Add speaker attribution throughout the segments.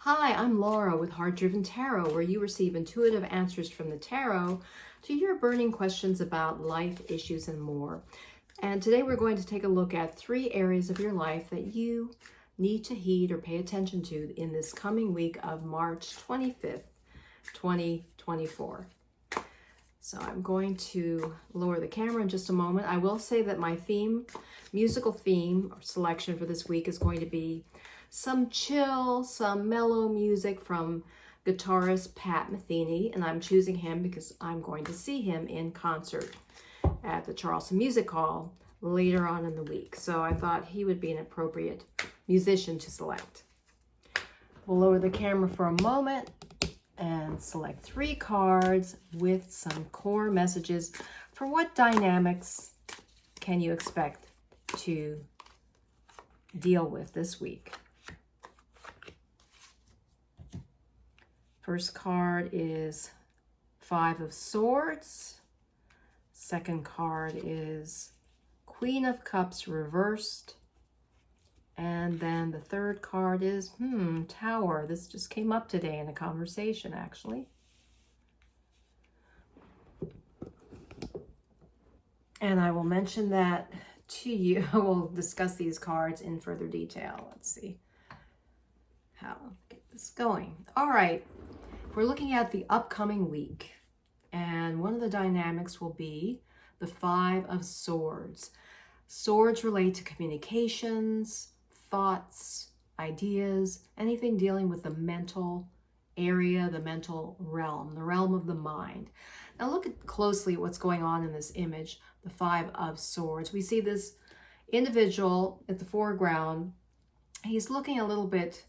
Speaker 1: Hi, I'm Laura with Heart Driven Tarot, where you receive intuitive answers from the tarot to your burning questions about life issues and more. And today we're going to take a look at 3 areas of your life that you need to heed or pay attention to in this coming week of March 25th, 2024. So I'm going to lower the camera in just a moment. I will say that my musical theme or selection for this week is going to be some chill, some mellow music from guitarist Pat Metheny, and I'm choosing him because I'm going to see him in concert at the Charleston Music Hall later on in the week. So I thought he would be an appropriate musician to select. We'll lower the camera for a moment and select 3 cards with some core messages for what dynamics can you expect to deal with this week. First card is 5 of Swords. Second card is Queen of Cups reversed. And then the third card is, Tower. This just came up today in a conversation, actually. And I will mention that to you. We'll discuss these cards in further detail. Let's see how to get this going. All right. We're looking at the upcoming week. And one of the dynamics will be the 5 of Swords. Swords relate to communications, thoughts, ideas, anything dealing with the mental area, the mental realm, the realm of the mind. Now look closely at what's going on in this image, the 5 of Swords. We see this individual at the foreground. He's looking a little bit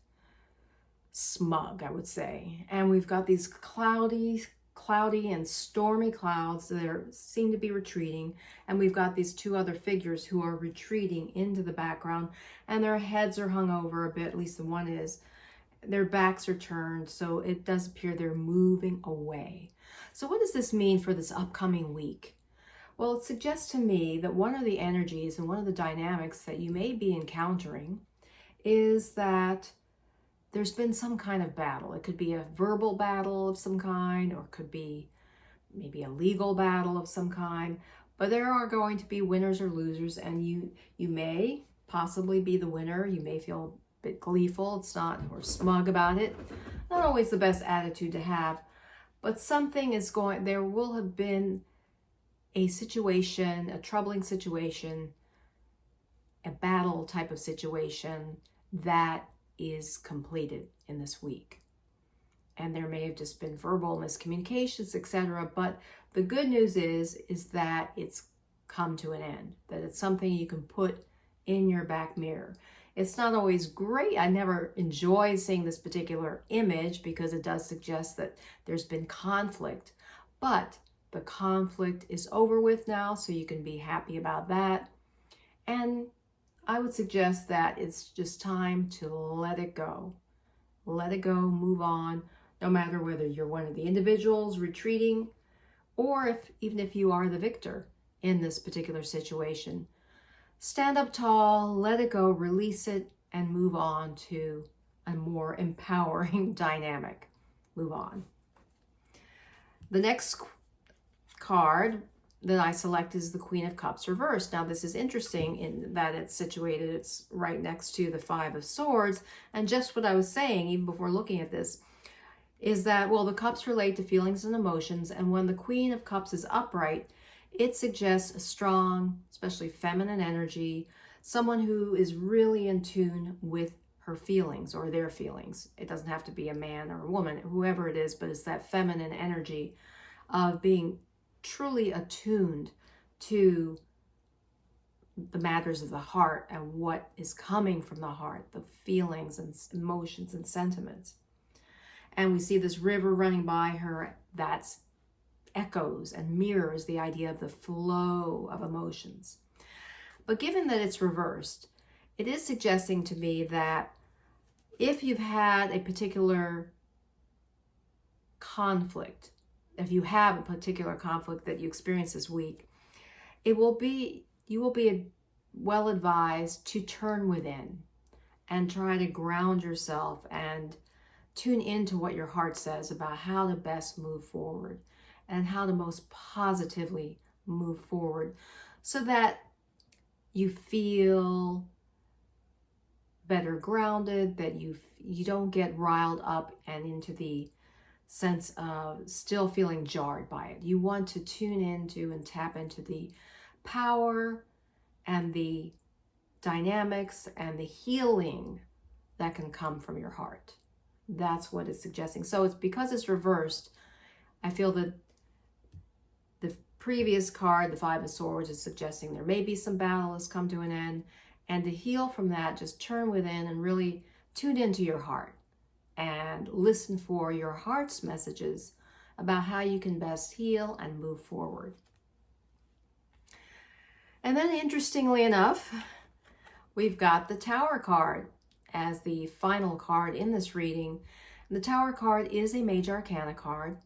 Speaker 1: smug, I would say. And we've got these cloudy and stormy clouds that seem to be retreating, and we've got these 2 other figures who are retreating into the background, and their heads are hung over a bit, at least the one is. Their backs are turned, so it does appear they're moving away. So what does this mean for this upcoming week? Well, it suggests to me that one of the energies and one of the dynamics that you may be encountering is that there's been some kind of battle. It could be a verbal battle of some kind, or it could be maybe a legal battle of some kind. But there are going to be winners or losers, and you may possibly be the winner. You may feel a bit gleeful, or smug about it. Not always the best attitude to have, but something is going, there will have been a situation, a troubling situation, a battle type of situation that is completed in this week. And there may have just been verbal miscommunications, etc. But the good news is that it's come to an end, that it's something you can put in your back mirror. It's not always great. I never enjoy seeing this particular image because it does suggest that there's been conflict, but the conflict is over with now, so you can be happy about that. And I would suggest that it's just time to let it go. Let it go, move on, no matter whether you're one of the individuals retreating or even if you are the victor in this particular situation. Stand up tall, let it go, release it, and move on to a more empowering dynamic. Move on. The next card that I select is the Queen of Cups reversed. Now this is interesting in that it's right next to the 5 of Swords. And just what I was saying, even before looking at this, is that, well, the cups relate to feelings and emotions. And when the Queen of Cups is upright, it suggests a strong, especially feminine energy, someone who is really in tune with her feelings or their feelings. It doesn't have to be a man or a woman, whoever it is, but it's that feminine energy of being truly attuned to the matters of the heart and what is coming from the heart, the feelings and emotions and sentiments. And we see this river running by her that's echoes and mirrors the idea of the flow of emotions. But given that it's reversed, it is suggesting to me that if you've had a particular conflict, if you have a particular conflict that you experience this week, you will be well advised to turn within and try to ground yourself and tune into what your heart says about how to best move forward and how to most positively move forward so that you feel better grounded, that you don't get riled up and into the sense of still feeling jarred by it. You want to tune into and tap into the power and the dynamics and the healing that can come from your heart. That's what it's suggesting. So it's because it's reversed, I feel that the previous card, the Five of Swords, is suggesting there may be some battle that's come to an end. And to heal from that, just turn within and really tune into your heart and listen for your heart's messages about how you can best heal and move forward. And then interestingly enough, we've got the Tower card as the final card in this reading. The Tower card is a Major Arcana card,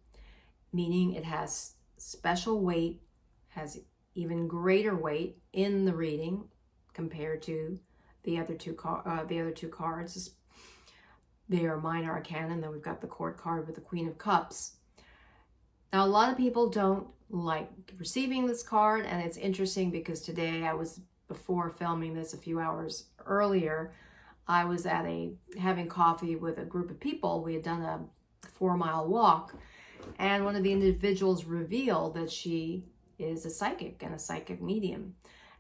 Speaker 1: meaning it has special weight, has even greater weight in the reading compared to the other two cards. They are Minor Arcana, and then we've got the Court card with the Queen of Cups. Now, a lot of people don't like receiving this card, and it's interesting because today before filming this a few hours earlier, I was having coffee with a group of people. We had done a 4-mile walk, and one of the individuals revealed that she is a psychic and a psychic medium.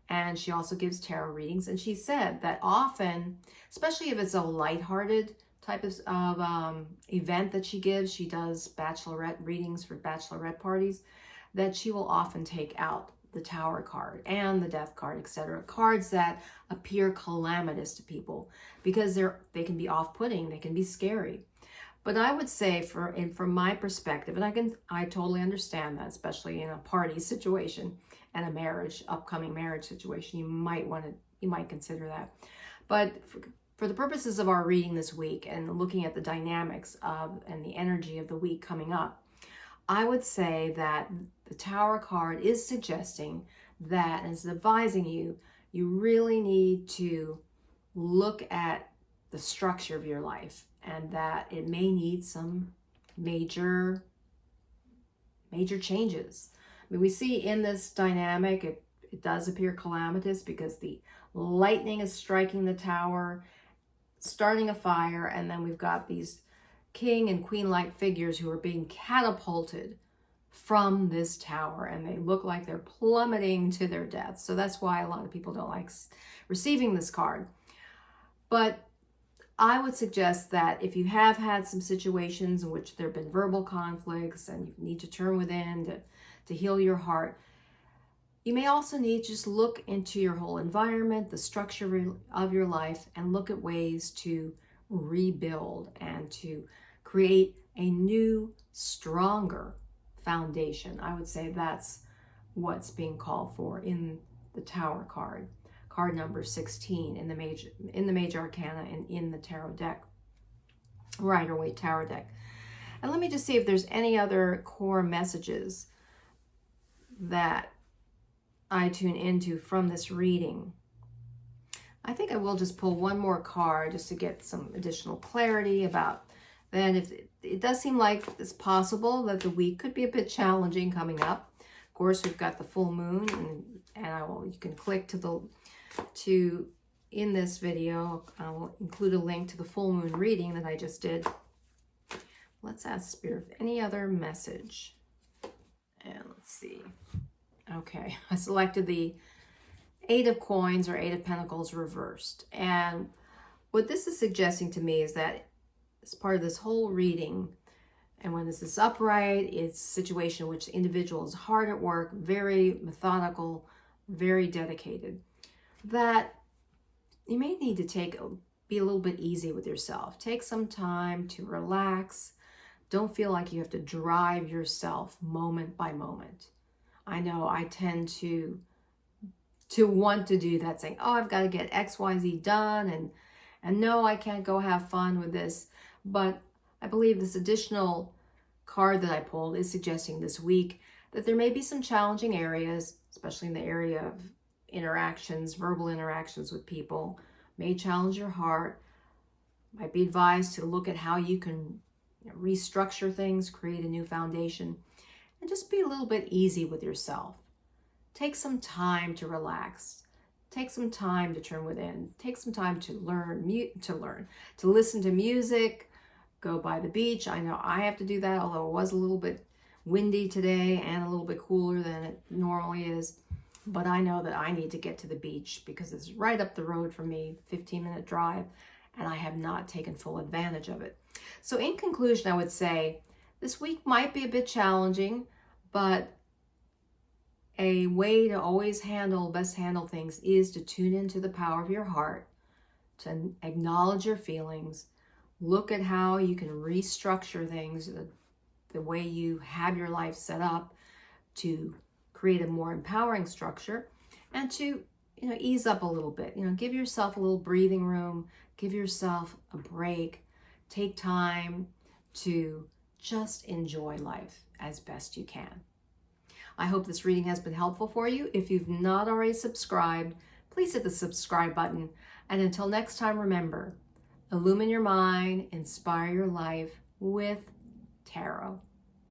Speaker 1: And she also gives tarot readings. And she said that often, especially if it's a lighthearted type of event that she gives, she does bachelorette readings for bachelorette parties, that she will often take out the Tower card and the Death card, etc. Cards that appear calamitous to people because they can be off-putting, they can be scary. But I would say from my perspective, and I totally understand that, especially in a party situation and a upcoming marriage situation, you might consider that. But for the purposes of our reading this week and looking at the dynamics and the energy of the week coming up, I would say that the Tower card is suggesting that, and it's advising you really need to look at the structure of your life, and that it may need some major changes. I mean, we see in this dynamic, it does appear calamitous because the lightning is striking the tower, starting a fire, and then we've got these king and queen-like figures who are being catapulted from this tower, and they look like they're plummeting to their death. So that's why a lot of people don't like receiving this card. But I would suggest that if you have had some situations in which there have been verbal conflicts and you need to turn within to heal your heart, you may also need to just look into your whole environment, the structure of your life, and look at ways to rebuild and to create a new, stronger foundation. I would say that's what's being called for in the Tower card. Card number 16 in the Major Arcana and in the tarot deck, Rider-Waite tarot deck. And let me just see if there's any other core messages that I tune into from this reading. I think I will just pull one more card just to get some additional clarity about then. If it does seem like it's possible that the week could be a bit challenging coming up. Of course, we've got the full moon, and you can click in this video, I will include a link to the full moon reading that I just did. Let's ask Spirit if any other message. And let's see. Okay, I selected the 8 of Coins or 8 of Pentacles reversed. And what this is suggesting to me is that as part of this whole reading, and when this is upright, it's a situation in which the individual is hard at work, very methodical, very dedicated, that you may need to be a little bit easy with yourself. Take some time to relax. Don't feel like you have to drive yourself moment by moment. I know I tend to want to do that, saying, oh, I've got to get X, Y, Z done, and no, I can't go have fun with this. But I believe this additional card that I pulled is suggesting this week that there may be some challenging areas, especially in the area of interactions, verbal interactions with people, may challenge your heart. Might be advised to look at how you can restructure things, create a new foundation, and just be a little bit easy with yourself. Take some time to relax. Take some time to turn within. Take some time to to listen to music, go by the beach. I know I have to do that, although it was a little bit windy today and a little bit cooler than it normally is. But I know that I need to get to the beach because it's right up the road from me, 15-minute drive, and I have not taken full advantage of it. So in conclusion, I would say this week might be a bit challenging, but a way to always best handle things is to tune into the power of your heart, to acknowledge your feelings, look at how you can restructure things, the way you have your life set up to create a more empowering structure, and to ease up a little bit. Give yourself a little breathing room, give yourself a break, take time to just enjoy life as best you can. I hope this reading has been helpful for you. If you've not already subscribed, please hit the subscribe button. And until next time, remember, illumine your mind, inspire your life with tarot.